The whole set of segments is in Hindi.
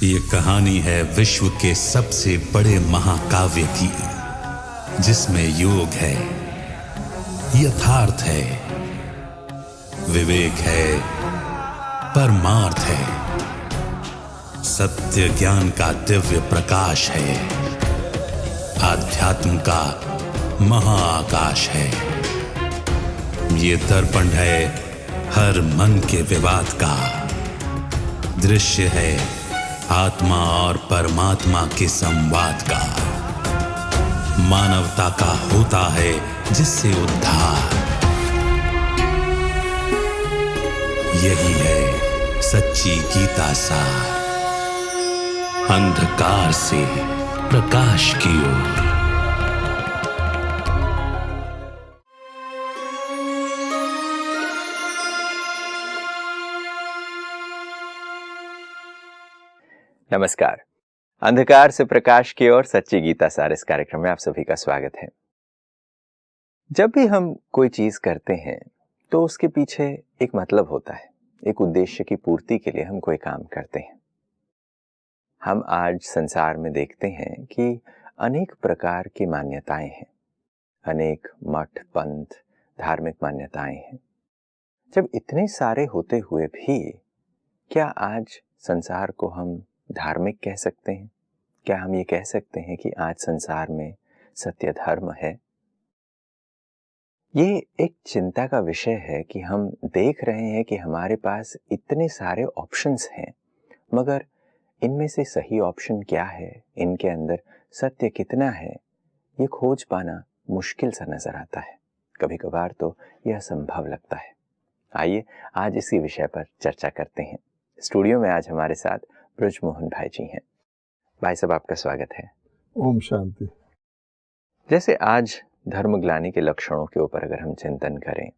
ये कहानी है विश्व के सबसे बड़े महाकाव्य की, जिसमें योग है, यथार्थ है, विवेक है, परमार्थ है, सत्य ज्ञान का दिव्य प्रकाश है, आध्यात्म का महाआकाश है। ये दर्पण है हर मन के विवाद का, दृश्य है आत्मा और परमात्मा के संवाद का, मानवता का होता है जिससे उद्धार। यही है सच्ची गीता सार, अंधकार से प्रकाश की ओर। नमस्कार। अंधकार से प्रकाश की ओर सच्ची गीता सार इस कार्यक्रम में आप सभी का स्वागत है। जब भी हम कोई चीज करते हैं तो उसके पीछे एक मतलब होता है, एक उद्देश्य की पूर्ति के लिए हम कोई काम करते हैं। हम आज संसार में देखते हैं कि अनेक प्रकार की मान्यताएं हैं, अनेक मठ पंथ धार्मिक मान्यताएं हैं। जब इतने सारे होते हुए भी क्या आज संसार को हम धार्मिक कह सकते हैं? क्या हम ये कह सकते हैं कि आज संसार में सत्य धर्म है? ये एक चिंता का विषय है कि हम देख रहे हैं कि हमारे पास इतने सारे ऑप्शंस हैं, मगर इनमें से सही ऑप्शन क्या है, इनके अंदर सत्य कितना है, ये खोज पाना मुश्किल सा नजर आता है। कभी कभार तो यह असंभव लगता है। आइए आज इसी विषय पर चर्चा करते हैं। स्टूडियो में आज हमारे साथ ब्रजमोहन भाई जी हैं। भाई साहब, आपका स्वागत है। ओम शांति। जैसे आज धर्मग्लानि के लक्षणों के ऊपर अगर हम चिंतन करें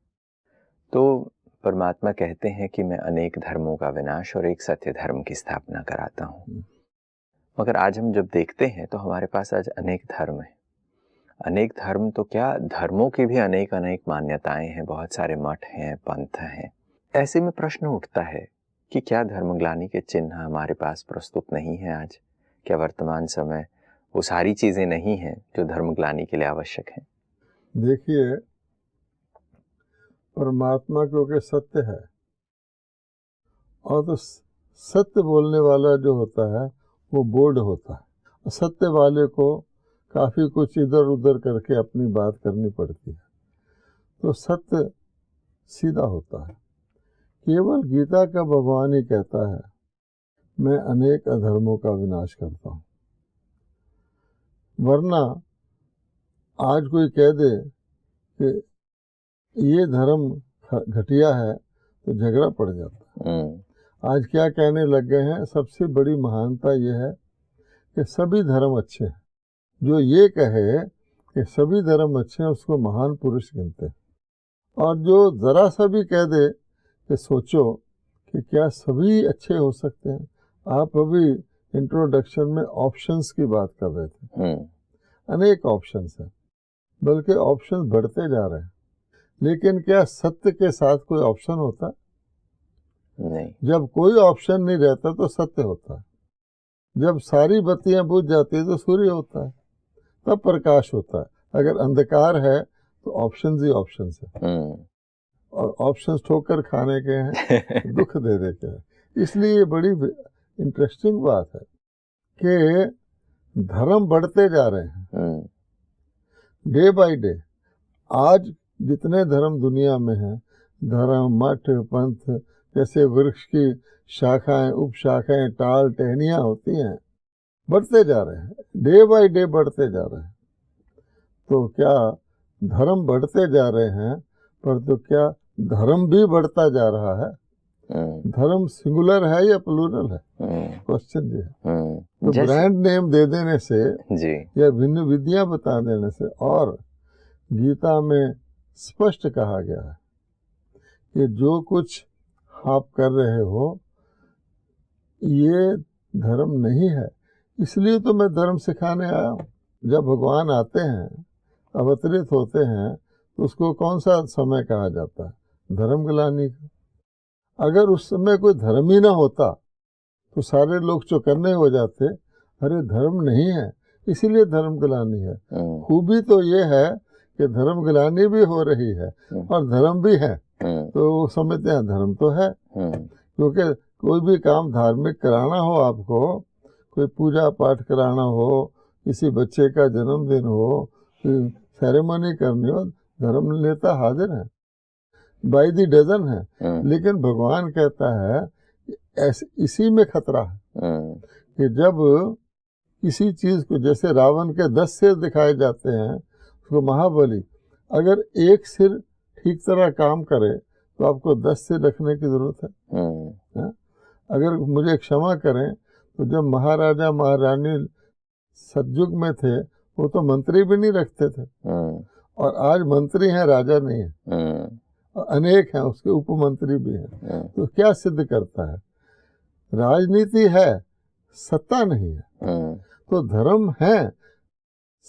तो परमात्मा कहते हैं कि मैं अनेक धर्मों का विनाश और एक सत्य धर्म की स्थापना कराता हूँ। मगर आज हम जब देखते हैं तो हमारे पास आज अनेक धर्म हैं। अनेक धर्म तो क्या, धर्मों की भी अनेक अनेक मान्यताएं हैं, बहुत सारे मठ हैं, पंथ हैं। ऐसे में प्रश्न उठता है कि क्या धर्मग्लानि के चिन्ह हमारे पास प्रस्तुत नहीं है आज? क्या वर्तमान समय वो सारी चीजें नहीं हैं जो धर्मग्लानि के लिए आवश्यक हैं? देखिए, परमात्मा क्योंकि सत्य है, और तो सत्य बोलने वाला जो होता है वो बोल्ड होता है। सत्य वाले को काफी कुछ इधर उधर करके अपनी बात करनी पड़ती है, तो सत्य सीधा होता है। केवल गीता का भगवान ही कहता है, मैं अनेक अधर्मों का विनाश करता हूँ। वरना आज कोई कह दे कि ये धर्म घटिया है तो झगड़ा पड़ जाता है। आज क्या कहने लग गए हैं, सबसे बड़ी महानता यह है कि सभी धर्म अच्छे हैं। जो ये कहे कि सभी धर्म अच्छे हैं उसको महान पुरुष गिनते हैं। और जो जरा सा भी कह दे कि सोचो कि क्या सभी अच्छे हो सकते हैं। आप अभी इंट्रोडक्शन में ऑप्शंस की बात कर रहे थे। अनेक ऑप्शंस हैं, बल्कि ऑप्शंस बढ़ते जा रहे हैं। लेकिन क्या सत्य के साथ कोई ऑप्शन होता है? नहीं। जब कोई ऑप्शन नहीं रहता तो सत्य होता है। जब सारी बत्तियां बुझ जाती है तो सूर्य होता है, तब प्रकाश होता है। अगर अंधकार है तो ऑप्शंस ही ऑप्शंस है, और ऑप्शंस ठोकर खाने के हैं, दुख दे देते हैं। इसलिए ये बड़ी इंटरेस्टिंग बात है कि धर्म बढ़ते जा रहे हैं डे बाय डे। आज जितने धर्म दुनिया में हैं, धर्म मठ पंथ जैसे वृक्ष की शाखाएं उपशाखाएं टाल टहनियां होती हैं, बढ़ते जा रहे हैं, डे बाय डे बढ़ते जा रहे हैं। तो क्या धर्म बढ़ते जा रहे हैं, पर तो क्या धर्म भी बढ़ता जा रहा है? धर्म सिंगुलर है या प्लूरल है? क्वेश्चन ये है। तो ब्रांड नेम दे देने से जी, या भिन्न विधियां बता देने से, और गीता में स्पष्ट कहा गया है कि जो कुछ आप कर रहे हो ये धर्म नहीं है। इसलिए तो मैं धर्म सिखाने आया हूँ। जब भगवान आते हैं, अवतरित होते हैं, तो उसको कौन सा समय कहा जाता है? धर्मग्लानि का। अगर उस समय कोई धर्म ही ना होता तो सारे लोग चौकन्ने हो जाते, अरे धर्म नहीं है इसीलिए धर्म ग्लानि है। खूबी तो ये है कि धर्म ग्लानि भी हो रही है और धर्म भी है, तो वो समझते हैं धर्म तो है। क्योंकि कोई भी काम धार्मिक कराना हो, आपको कोई पूजा पाठ कराना हो, किसी बच्चे का जन्मदिन हो, सेरेमनी करनी हो, धर्म नेता हाजिर है, बाई दी डजन है। लेकिन भगवान कहता है ऐसे इसी में खतरा है कि जब किसी चीज को, जैसे रावण के 10 सिर दिखाए जाते हैं, उसको महाबली, अगर एक सिर ठीक तरह काम करे तो आपको 10 सिर रखने की जरूरत है। अगर मुझे क्षमा करें तो जब महाराजा महारानी सतयुग में थे, वो तो मंत्री भी नहीं रखते थे, और आज मंत्री हैं, राजा नहीं है, अनेक हैं, उसके उपमंत्री भी हैं। तो क्या सिद्ध करता है? राजनीति है, सत्ता नहीं है। तो धर्म है,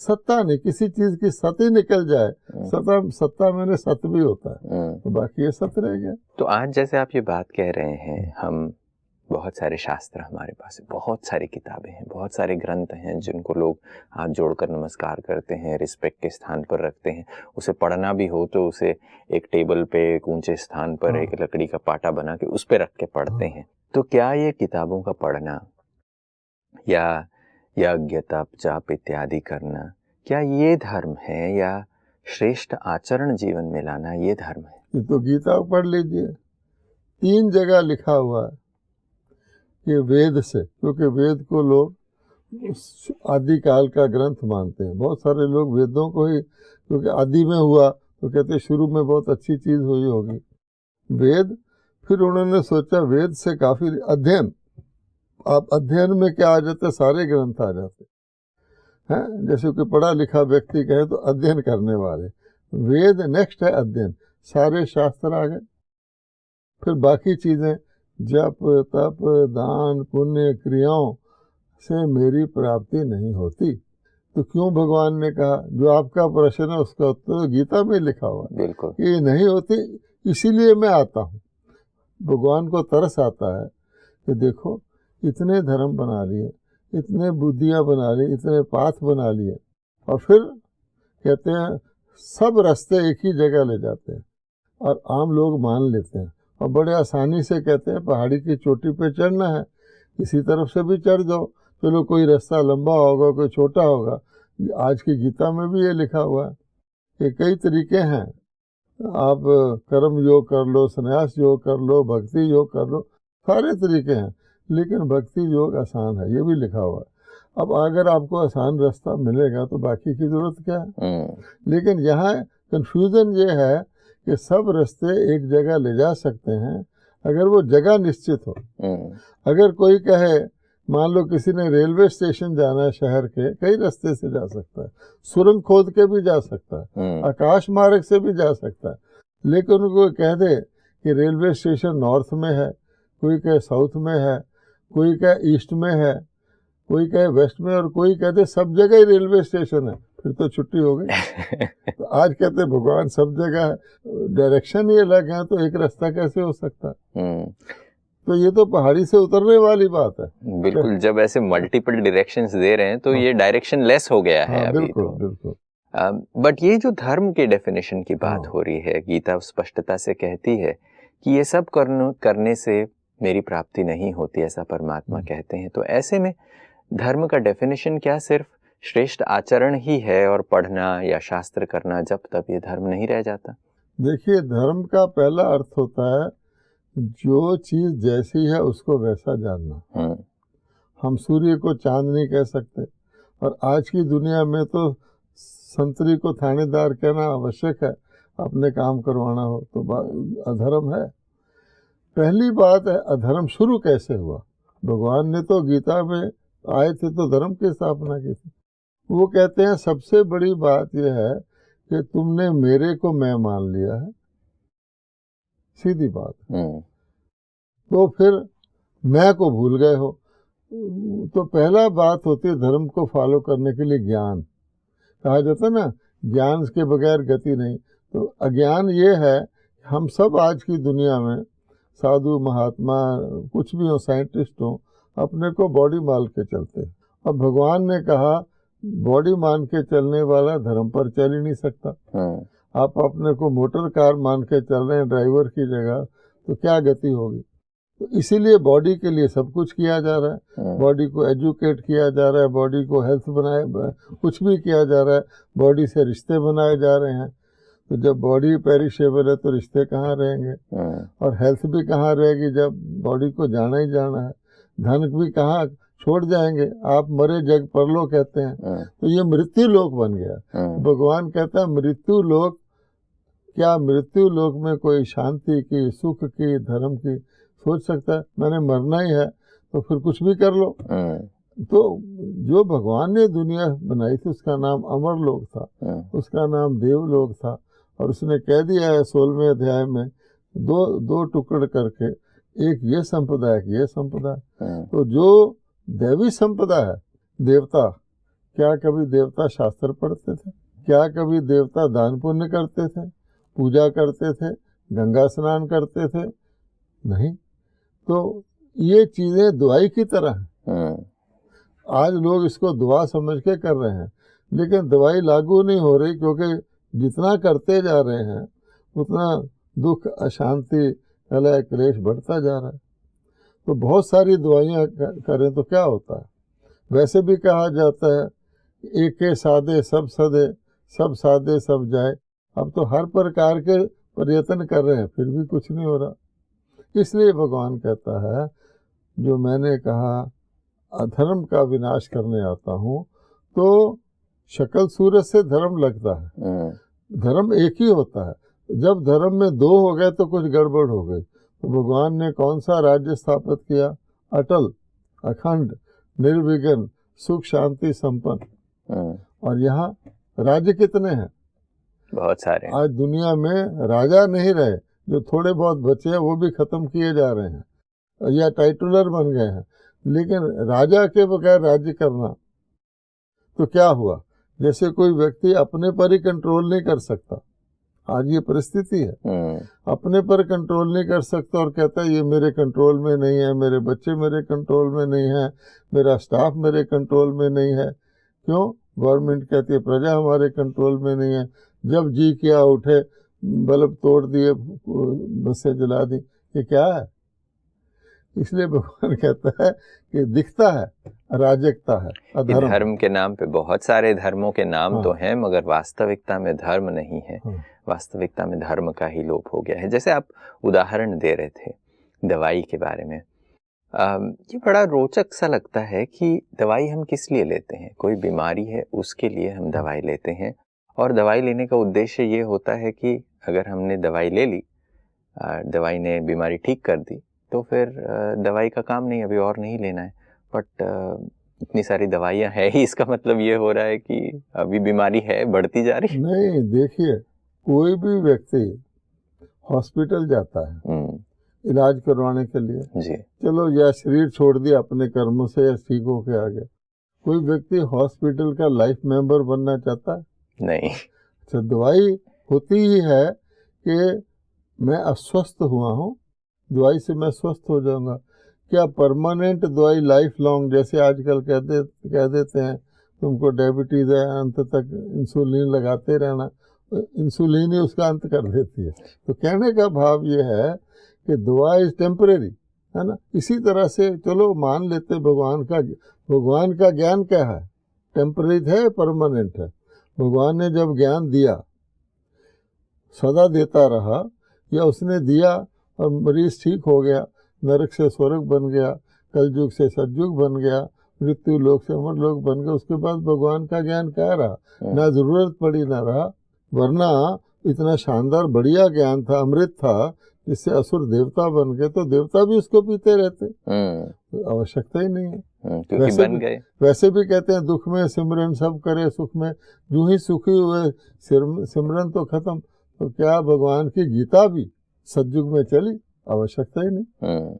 सत्ता नहीं। किसी चीज की सत्य निकल जाए, सत्ता मैंने सत्य भी होता है, तो बाकी ये सत्य रह गया। तो आज जैसे आप ये बात कह रहे हैं, हम बहुत सारे शास्त्र हमारे पास है, बहुत सारी किताबें हैं, बहुत सारे ग्रंथ हैं जिनको लोग हाथ जोड़कर नमस्कार करते हैं, रिस्पेक्ट के स्थान पर रखते हैं। उसे पढ़ना भी हो तो उसे एक टेबल पे, एक ऊंचे स्थान पर एक लकड़ी का पाटा बना के उस पे रख के पढ़ते हैं। तो क्या ये किताबों का पढ़ना या यज्ञ तप जाप इत्यादि करना, क्या ये धर्म है, या श्रेष्ठ आचरण जीवन में लाना ये धर्म है? ये तो गीता पढ़ लीजिए, 3 जगह लिखा हुआ है कि वेद से, क्योंकि वेद को लोग आदिकाल का ग्रंथ मानते हैं। बहुत सारे लोग वेदों को ही, क्योंकि आदि में हुआ तो कहते शुरू में बहुत अच्छी चीज हुई होगी वेद। फिर उन्होंने सोचा वेद से काफी अध्ययन, आप अध्ययन में क्या आ जाते, सारे ग्रंथ आ जाते हैं। जैसे कोई पढ़ा लिखा व्यक्ति कहे तो अध्ययन करने वाले, वेद नेक्स्ट है अध्ययन, सारे शास्त्र आ गए। फिर बाकी चीजें, जप तप दान पुण्य क्रियाओं से मेरी प्राप्ति नहीं होती। तो क्यों भगवान ने कहा? जो आपका प्रश्न है उसका उत्तर गीता में लिखा हुआ है। बिल्कुल, ये नहीं होती, इसीलिए मैं आता हूँ। भगवान को तरस आता है कि देखो इतने धर्म बना लिए, इतने बुद्धियाँ बना ली, इतने पाथ बना लिए, और फिर कहते हैं सब रास्ते एक ही जगह ले जाते हैं और आम लोग मान लेते हैं, और बड़े आसानी से कहते हैं पहाड़ी की चोटी पे चढ़ना है, किसी तरफ से भी चढ़ जाओ, चलो कोई रास्ता लंबा होगा कोई छोटा होगा। आज की गीता में भी ये लिखा हुआ है कि कई तरीके हैं, आप कर्म योग कर लो, संन्यास योग कर लो, भक्ति योग कर लो, सारे तरीके हैं, लेकिन भक्ति योग आसान है, ये भी लिखा हुआ है। अब अगर आपको आसान रास्ता मिलेगा तो बाकी की जरूरत क्या है? लेकिन यहाँ कंफ्यूजन ये है कि सब रास्ते एक जगह ले जा सकते हैं अगर वो जगह निश्चित हो। अगर कोई कहे, मान लो किसी ने रेलवे स्टेशन जाना है शहर के, कई रास्ते से जा सकता है, सुरंग खोद के भी जा सकता है, आकाश मार्ग से भी जा सकता है, लेकिन उनको कह दे कि रेलवे स्टेशन नॉर्थ में है, कोई कहे साउथ में है, कोई कहे ईस्ट में है, कोई कहे वेस्ट में, और कोई कहते सब जगह ही रेलवे स्टेशन है, फिर तो छुट्टी हो गई। तो आज कहते भगवान सब जगह है, डायरेक्शन ही अलग है, तो एक रास्ता कैसे हो सकता है? तो ये तो पहाड़ी से उतरने वाली बात है। बिल्कुल, जब ऐसे मल्टीपल डायरेक्शंस दे रहे हैं तो ये डायरेक्शन लेस हो गया है अभी। बिल्कुल, बिल्कुल। बट ये जो धर्म के डेफिनेशन की बात हो रही है, गीता स्पष्टता से कहती है कि ये सब करने से मेरी प्राप्ति नहीं होती, ऐसा परमात्मा कहते हैं। तो ऐसे में धर्म का डेफिनेशन क्या सिर्फ श्रेष्ठ आचरण ही है, और पढ़ना या शास्त्र करना जब तब ये धर्म नहीं रह जाता? देखिए, धर्म का पहला अर्थ होता है जो चीज जैसी है उसको वैसा जानना। हम सूर्य को चांद नहीं कह सकते, और आज की दुनिया में तो संतरी को थानेदार कहना आवश्यक है, अपने काम करवाना हो तो अधर्म है। पहली बात है अधर्म शुरू कैसे हुआ? भगवान ने तो गीता में आए थे तो धर्म की स्थापना की थी। वो कहते हैं सबसे बड़ी बात यह है कि तुमने मेरे को मैं मान लिया है, सीधी बात। तो फिर मैं को भूल गए हो। तो पहला बात होती है धर्म को फॉलो करने के लिए ज्ञान। कहा जाता है ना, ज्ञान के बगैर गति नहीं। तो अज्ञान ये है, हम सब आज की दुनिया में साधु महात्मा कुछ भी हो, साइंटिस्ट हो, अपने को बॉडी मान के चलते हैं। अब भगवान ने कहा बॉडी मान के चलने वाला धर्म पर चल ही नहीं सकता। आप अपने को मोटर कार मान के चल रहे हैं ड्राइवर की जगह, तो क्या गति होगी। तो इसीलिए बॉडी के लिए सब कुछ किया जा रहा है, बॉडी को एजुकेट किया जा रहा है, बॉडी को हेल्थ बनाए, कुछ भी किया जा रहा है, बॉडी से रिश्ते बनाए जा रहे हैं। तो जब बॉडी पेरिशेबल है तो रिश्ते कहाँ रहेंगे, और हेल्थ भी कहाँ रहेगी जब बॉडी को जाना ही जाना है। धन भी कहाँ छोड़ जाएंगे, आप मरे जग परलो कहते हैं, तो ये मृत्यु लोक बन गया। भगवान कहता है मृत्यु लोक, क्या मृत्यु लोक में कोई शांति की, सुख की, धर्म की सोच सकता है? मैंने मरना ही है तो फिर कुछ भी कर लो। तो जो भगवान ने दुनिया बनाई थी उसका नाम अमर लोक था, उसका नाम देवलोक था, और उसने कह दिया है 16वें अध्याय में दो टुकड़ करके, एक ये संपदा एक ये संपदा। तो जो दैवी संपदा है, देवता, क्या कभी देवता शास्त्र पढ़ते थे? क्या कभी देवता दान पुण्य करते थे, पूजा करते थे, गंगा स्नान करते थे? नहीं। तो ये चीजें दुआई की तरह हैं। आज लोग इसको दुआ समझ के कर रहे हैं, लेकिन दवाई लागू नहीं हो रही, क्योंकि जितना करते जा रहे हैं उतना दुख, अशांति, कलह, क्लेश बढ़ता जा रहा है। तो बहुत सारी दवाइयाँ करें तो क्या होता है। वैसे भी कहा जाता है एक के सादे सब सदे, सब सादे सब जाए। अब तो हर प्रकार के प्रयत्न कर रहे हैं, फिर भी कुछ नहीं हो रहा। इसलिए भगवान कहता है जो मैंने कहा अधर्म का विनाश करने आता हूँ, तो शक्ल सूरत से धर्म लगता है, धर्म एक ही होता है। जब धर्म में दो हो गए तो कुछ गड़बड़ हो गई। तो भगवान ने कौन सा राज्य स्थापित किया? अटल, अखंड, निर्विघ्न, सुख शांति संपन्न। और यहाँ राज्य कितने हैं? बहुत सारे। आज दुनिया में राजा नहीं रहे, जो थोड़े बहुत बचे हैं वो भी खत्म किए जा रहे हैं या टाइटुलर बन गए हैं। लेकिन राजा के बगैर राज्य करना तो क्या हुआ? जैसे कोई व्यक्ति अपने पर ही कंट्रोल नहीं कर सकता, आज ये परिस्थिति है, अपने पर कंट्रोल नहीं कर सकता और कहता है ये मेरे कंट्रोल में नहीं है, मेरे बच्चे मेरे कंट्रोल में नहीं है, मेरा स्टाफ मेरे कंट्रोल में नहीं है। क्यों? गवर्नमेंट कहती है प्रजा हमारे कंट्रोल में नहीं है। जब जी किया उठे, बल्ब तोड़ दिए, बसें जला दी, ये क्या है? इसलिए भगवान कहता है कि दिखता है अराजकता है, अधर्म। धर्म के नाम पे बहुत सारे धर्मों के नाम तो हैं, मगर वास्तविकता में धर्म नहीं है। वास्तविकता में धर्म का ही लोप हो गया है। जैसे आप उदाहरण दे रहे थे दवाई के बारे में, ये बड़ा रोचक सा लगता है कि दवाई हम किस लिए लेते हैं? कोई बीमारी है उसके लिए हम दवाई लेते हैं, और दवाई लेने का उद्देश्य ये होता है कि अगर हमने दवाई ले ली, दवाई ने बीमारी ठीक कर दी, तो फिर दवाई का काम नहीं, अभी और नहीं लेना है। बट इतनी सारी दवाइयाँ है ही, इसका मतलब ये हो रहा है कि अभी बीमारी है, बढ़ती जा रही है। नहीं, देखिए कोई भी व्यक्ति हॉस्पिटल जाता है इलाज करवाने के लिए जी, चलो, या शरीर छोड़ दिया अपने कर्मों से या ठीक होके आ गया। कोई व्यक्ति हॉस्पिटल का लाइफ मेंबर बनना चाहता है? नहीं। अच्छा, दवाई होती ही है कि मैं अस्वस्थ हुआ हूँ, दवाई से मैं स्वस्थ हो जाऊंगा। क्या परमानेंट दवाई लाइफ लॉन्ग, जैसे आजकल कह देते हैं तुमको डायबिटीज है, अंत तक इंसुलिन लगाते रहना, इंसुलिन ही उसका अंत कर देती है। तो कहने का भाव ये है कि दवा इज टेम्परेरी, है ना। इसी तरह से चलो मान लेते भगवान का ज्ञान क्या है? टेम्परेरी है, परमानेंट है। भगवान ने जब ज्ञान दिया, सदा देता रहा, या उसने दिया और मरीज ठीक हो गया, नरक से स्वर्ग बन गया, कलयुग से सतयुग बन गया, मृत्यु लोक से अमर लोक बन गया, उसके बाद भगवान का ज्ञान क्या रहा? ना जरूरत पड़ी ना रहा। वरना इतना शानदार बढ़िया ज्ञान था, अमृत था, जिससे असुर देवता बन गए, तो देवता भी उसको पीते रहते, आवश्यकता ही नहीं है। वैसे भी कहते हैं दुख में सिमरन सब करे सुख में, यूं ही सुखी हुए सिमरन तो खत्म। तो क्या भगवान की गीता भी सतयुग में चली? आवश्यकता ही नहीं।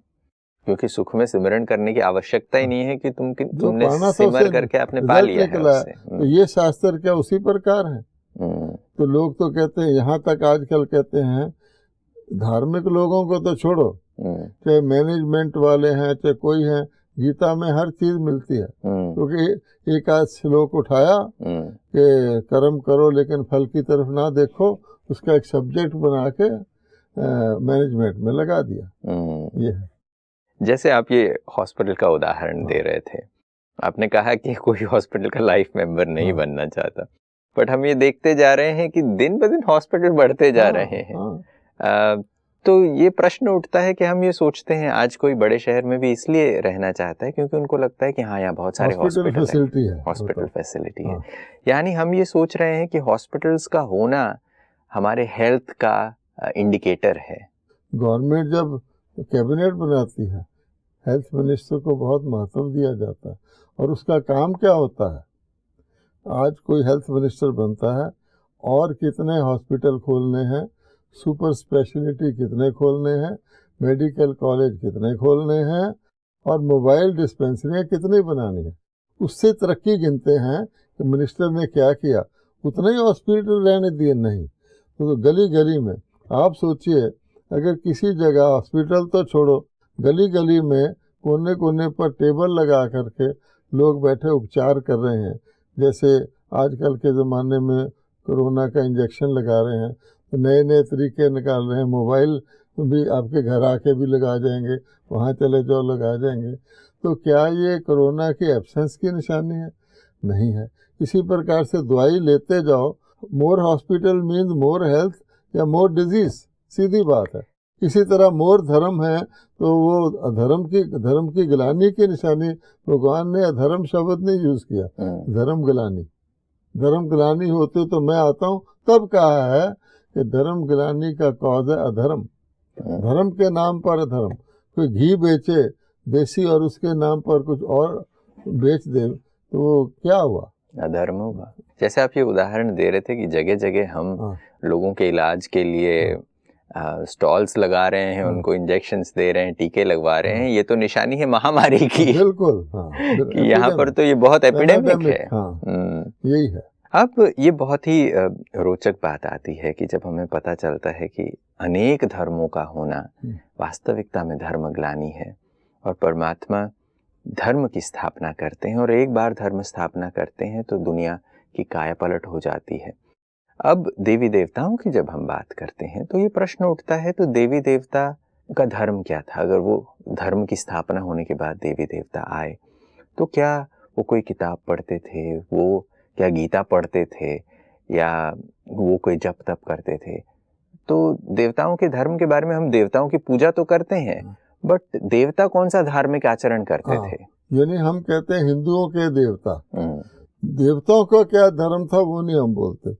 क्योंकि सुख में सिमरन करने की आवश्यकता ही नहीं है कि तुमने सिमर करके आपने पा लिया है। तो ये शास्त्र क्या उसी प्रकार है? तो लोग तो कहते हैं, यहाँ तक आजकल कहते हैं, धार्मिक लोगों को तो छोड़ो, चाहे मैनेजमेंट वाले हैं चाहे कोई हैं, गीता में हर चीज मिलती है, क्योंकि एक आध श्लोक उठाया कि कर्म करो लेकिन फल की तरफ ना देखो, उसका एक सब्जेक्ट बना के मैनेजमेंट में लगा दिया। ये है। जैसे आप ये हॉस्पिटल का उदाहरण दे रहे थे, आपने कहा कि कोई हॉस्पिटल का लाइफ मेंबर नहीं बनना चाहता, बट हम ये देखते जा रहे हैं कि दिन ब दिन हॉस्पिटल बढ़ते जा रहे हैं। तो ये प्रश्न उठता है कि हम ये सोचते हैं आज कोई बड़े शहर में भी इसलिए रहना चाहता है क्योंकि उनको लगता है कि हाँ यहाँ बहुत सारे हॉस्पिटल फैसिलिटी है। यानी हम ये सोच रहे हैं कि हॉस्पिटल्स का होना हमारे हेल्थ का इंडिकेटर है। गवर्नमेंट जब कैबिनेट बनाती है, हेल्थ मिनिस्टर को बहुत महत्व दिया जाता है, और उसका काम क्या होता है? आज कोई हेल्थ मिनिस्टर बनता है और कितने हॉस्पिटल खोलने हैं, सुपर स्पेशलिटी कितने खोलने हैं, मेडिकल कॉलेज कितने खोलने हैं, और मोबाइल डिस्पेंसरियाँ कितनी बनानी है, उससे तरक्की गिनते हैं कि मिनिस्टर ने क्या किया। उतना ही हॉस्पिटल रहने दिए नहीं, तो गली गली में आप सोचिए, अगर किसी जगह हॉस्पिटल तो छोड़ो, गली गली में कोने कोने पर टेबल लगा करके लोग बैठे उपचार कर रहे हैं। जैसे आजकल के ज़माने में कोरोना का इंजेक्शन लगा रहे हैं, तो नए नए तरीके निकाल रहे हैं, मोबाइल भी आपके घर आके भी लगा जाएंगे, वहाँ चले जाओ लगा जाएंगे। तो क्या ये कोरोना की एब्सेंस की निशानी है? नहीं है। इसी प्रकार से दवाई लेते जाओ, मोर हॉस्पिटल मीन्स मोर हेल्थ या मोर डिजीज, सीधी बात है। इसी तरह मोर धर्म है तो वो धर्म की गिलानी की निशानी। भगवान ने अधर्म शब्द नहीं यूज किया, धर्म गिलानी होते तो मैं आता हूँ तब कहा है कि धर्म गिलानी का कॉज है अधर्म। धर्म के नाम पर अधर्म, कोई घी बेचे देसी और उसके नाम पर कुछ और बेच दे तो वो क्या हुआ? अधर्म हुआ। जैसे आप ये उदाहरण दे रहे थे कि जगह जगह हम लोगों के इलाज के लिए स्टॉल्स लगा रहे हैं, उनको इंजेक्शंस दे रहे हैं, टीके लगवा रहे हैं, ये तो निशानी है महामारी की। बिल्कुल कि यहाँ पर तो ये बहुत एपिडेमिक है। यही है। अब ये बहुत ही रोचक बात आती है कि जब हमें पता चलता है कि अनेक धर्मों का होना वास्तविकता में धर्मग्लानि है, और परमात्मा धर्म की स्थापना करते हैं, और एक बार धर्म स्थापना करते हैं तो दुनिया की कायापलट हो जाती है। अब देवी देवताओं की जब हम बात करते हैं तो ये प्रश्न उठता है, तो देवी देवता का धर्म क्या था? अगर वो धर्म की स्थापना होने के बाद देवी देवता आए तो क्या वो कोई किताब पढ़ते थे, वो क्या गीता पढ़ते थे, या वो कोई जप तप करते थे? तो देवताओं के धर्म के बारे में, हम देवताओं की पूजा तो करते हैं, बट देवता कौन सा धार्मिक आचरण करते थे? यानी हम कहते हैं हिंदुओं के देवता, देवताओं का क्या धर्म था वो नहीं हम बोलते।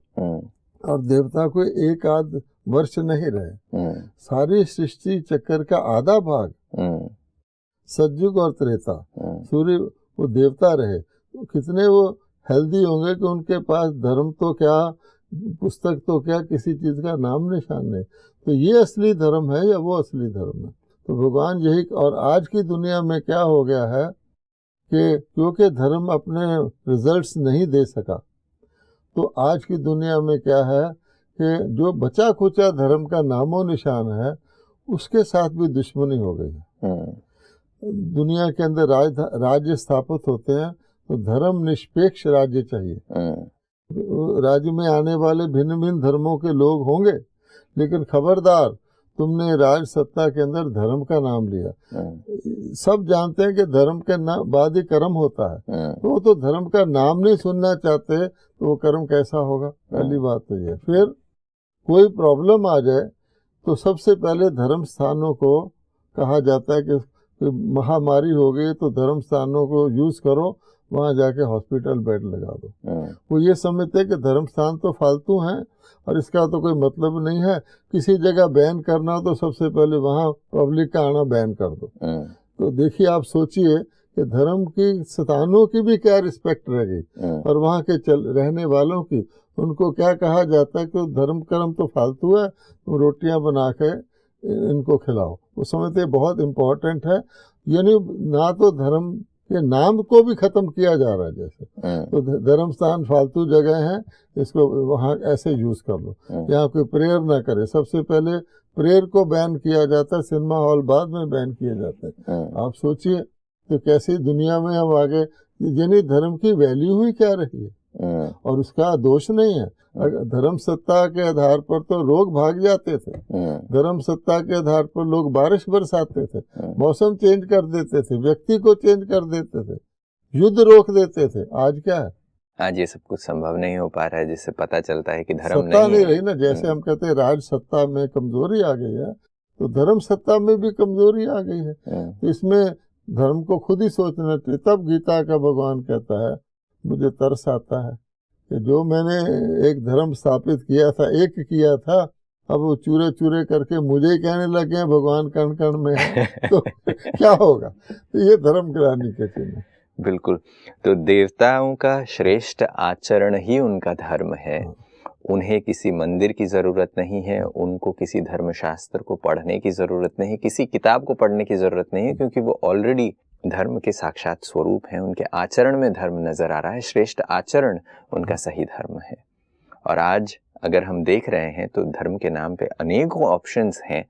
और देवता कोई एक आध वर्ष नहीं रहे, सारी सृष्टि चक्कर का आधा भाग, सतयुग और त्रेता, सूर्य वो देवता रहे। तो कितने वो हेल्दी होंगे कि उनके पास धर्म तो क्या, पुस्तक तो क्या, किसी चीज का नाम निशान नहीं। तो ये असली धर्म है या वो असली धर्म है? तो भगवान यही। और आज की दुनिया में क्या हो गया है कि क्योंकि धर्म अपने रिजल्ट्स नहीं दे सका, तो आज की दुनिया में क्या है कि जो बचा खुचा धर्म का नामो निशान है उसके साथ भी दुश्मनी हो गई है। दुनिया के अंदर राज्य स्थापित होते हैं तो धर्म निष्पेक्ष राज्य चाहिए। राज्य में आने वाले भिन्न भिन्न धर्मों के लोग होंगे, लेकिन खबरदार तुमने राज सत्ता के अंदर धर्म का नाम लिया। सब जानते हैं कि धर्म के बाद ही कर्म होता है, तो वो तो धर्म का नाम नहीं सुनना चाहते, तो वो कर्म कैसा होगा? पहली बात तो ये। फिर कोई प्रॉब्लम आ जाए तो सबसे पहले धर्म स्थानों को कहा जाता है कि महामारी हो गई तो धर्म स्थानों को यूज करो, वहाँ जाके हॉस्पिटल बेड लगा दो। वो ये समझते हैं कि धर्म स्थान तो फालतू हैं और इसका तो कोई मतलब नहीं है। किसी जगह बैन करना तो सबसे पहले वहाँ पब्लिक का आना बैन कर दो। तो देखिए, आप सोचिए कि धर्म की स्थानों की भी क्या रिस्पेक्ट रह गई, और वहाँ के रहने वालों की, उनको क्या कहा जाता है कि धर्म कर्म तो फालतू है, तुम रोटियां बना के इनको खिलाओ। वो समझते बहुत इम्पोर्टेंट है। यानी ना तो धर्म के नाम को भी खत्म किया जा रहा है जैसे। तो धर्म स्थान फालतू जगह है, इसको वहाँ ऐसे यूज कर लो। यहाँ कोई प्रेयर ना करे, सबसे पहले प्रेयर को बैन किया जाता है, सिनेमा हॉल बाद में बैन किए जाते हैं। आप सोचिए तो कैसी दुनिया में हम आगे, यानी धर्म की वैल्यू ही क्या रही है, और उसका दोष नहीं है। अगर धर्म सत्ता के आधार पर तो लोग भाग जाते थे, धर्म सत्ता के आधार पर लोग बारिश बरसाते थे, मौसम चेंज कर देते थे, व्यक्ति को चेंज कर देते थे, युद्ध रोक देते थे। आज क्या है? आज ये सब कुछ संभव नहीं हो पा रहा है, जिससे पता चलता है कि धर्म सत्ता नहीं है। रही ना। जैसे हम कहते हैं राज सत्ता में कमजोरी आ गई है, तो धर्म सत्ता में भी कमजोरी आ गई है। तो इसमें धर्म को खुद ही सोचना चाहिए। तब गीता का भगवान कहता है, मुझे तरस आता है कि जो मैंने एक धर्म स्थापित किया था, एक किया था, अब वो चूरे चूरे करके मुझे ही कहने लगे हैं भगवान कण कण में है, तो क्या होगा? तो ये धर्म गिरानी के चिन्ह है। बिल्कुल। तो देवताओं का श्रेष्ठ आचरण ही उनका धर्म है। उन्हें किसी मंदिर की जरूरत नहीं है, उनको किसी धर्मशास्त्र को पढ़ने की जरूरत नहीं, किसी किताब को पढ़ने की जरूरत नहीं है, क्योंकि वो ऑलरेडी धर्म के साक्षात स्वरूप हैं। उनके आचरण में धर्म नजर आ रहा है, श्रेष्ठ आचरण उनका सही धर्म है। और आज अगर हम देख रहे हैं तो धर्म के नाम पे अनेकों ऑप्शंस हैं,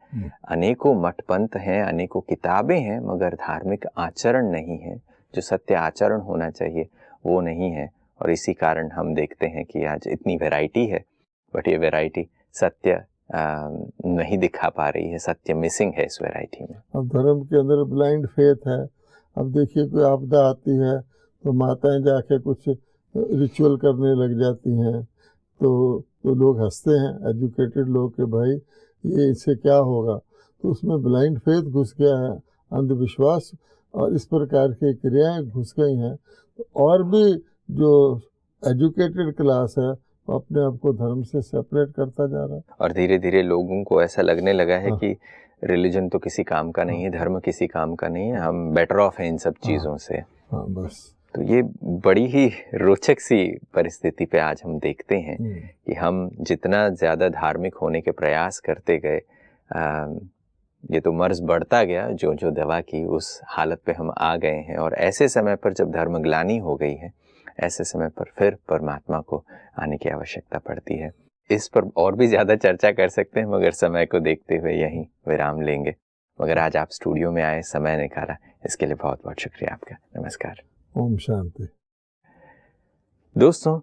अनेकों मठ पंथ हैं, अनेकों किताबें हैं, मगर धार्मिक आचरण नहीं है। जो सत्य आचरण होना चाहिए वो नहीं है। और इसी कारण हम देखते हैं कि आज इतनी वैरायटी है, बट ये वैरायटी सत्य नहीं दिखा पा रही है, सत्य मिसिंग है इस वैरायटी में। अब धर्म के अंदर ब्लाइंड फेथ है। अब देखिए कोई आपदा आती है तो माताएं जाके कुछ रिचुअल करने लग जाती हैं, तो लोग हंसते हैं, एजुकेटेड लोग, के भाई ये इससे क्या होगा। तो उसमें ब्लाइंड फेथ घुस गया है, अंधविश्वास और इस प्रकार की क्रियाएं घुस गई हैं। और भी जो एजुकेटेड क्लास है वो अपने आप को धर्म से सेपरेट करता जा रहा है। और धीरे धीरे लोगों को ऐसा लगने लगा है कि रिलीजन तो किसी काम का नहीं है, धर्म किसी काम का नहीं है, हम बेटर ऑफ हैं इन सब चीज़ों से। हाँ बस। तो ये बड़ी ही रोचक सी परिस्थिति पे आज हम देखते हैं कि हम जितना ज़्यादा धार्मिक होने के प्रयास करते गए, ये तो मर्ज बढ़ता गया, जो जो दवा की उस हालत पे हम आ गए हैं। और ऐसे समय पर जब धर्मग्लानि हो गई है, ऐसे समय पर फिर परमात्मा को आने की आवश्यकता पड़ती है। इस पर और भी ज़्यादा चर्चा कर सकते हैं, मगर समय को देखते हुए यहीं विराम लेंगे। मगर आज आप स्टूडियो में आए, समय निकाला, इसके लिए बहुत बहुत शुक्रिया आपका। नमस्कार। ओम शांति। दोस्तों,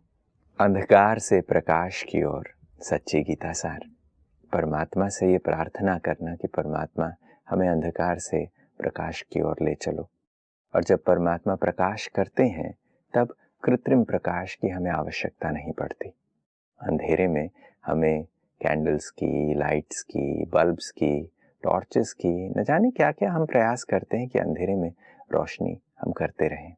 अंधकार से प्रकाश की ओर सच्ची गीता सार। परमात्मा से ये प्रार्थना करना कि परमात्मा हमें अंधकार से प्रकाश की ओर ले चलो। और जब परमात्मा प्रकाश करते हैं तब कृत्रिम प्रकाश की हमें आवश्यकता नहीं पड़ती। अंधेरे में हमें कैंडल्स की, लाइट्स की, बल्ब्स की, टॉर्चेस की, न जाने क्या क्या हम प्रयास करते हैं कि अंधेरे में रोशनी हम करते रहें।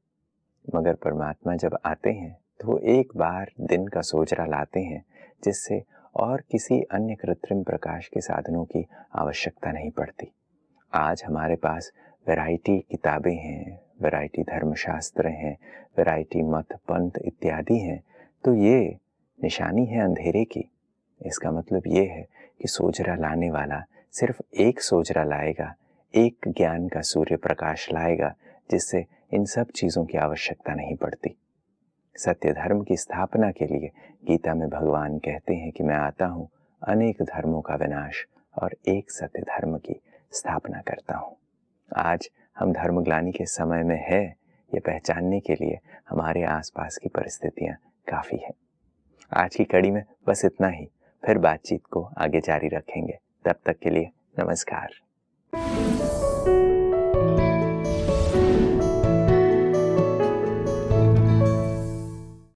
मगर परमात्मा जब आते हैं तो वो एक बार दिन का सोजरा लाते हैं, जिससे और किसी अन्य कृत्रिम प्रकाश के साधनों की आवश्यकता नहीं पड़ती। आज हमारे पास वैरायटी किताबें हैं, वैरायटी धर्मशास्त्र हैं, वैरायटी मत पंथ इत्यादि हैं। तो ये निशानी है अंधेरे की। इसका मतलब ये है कि सोजरा लाने वाला सिर्फ एक सोजरा लाएगा, एक ज्ञान का सूर्य प्रकाश लाएगा, जिससे इन सब चीज़ों की आवश्यकता नहीं पड़ती। सत्य धर्म की स्थापना के लिए गीता में भगवान कहते हैं कि मैं आता हूँ अनेक धर्मों का विनाश और एक सत्य धर्म की स्थापना करता हूँ। आज हम धर्मग्लानि के समय में है, ये पहचानने के लिए हमारे आसपास की परिस्थितियाँ काफ़ी हैं। आज की कड़ी में बस इतना ही, फिर बातचीत को आगे जारी रखेंगे। तब तक के लिए नमस्कार।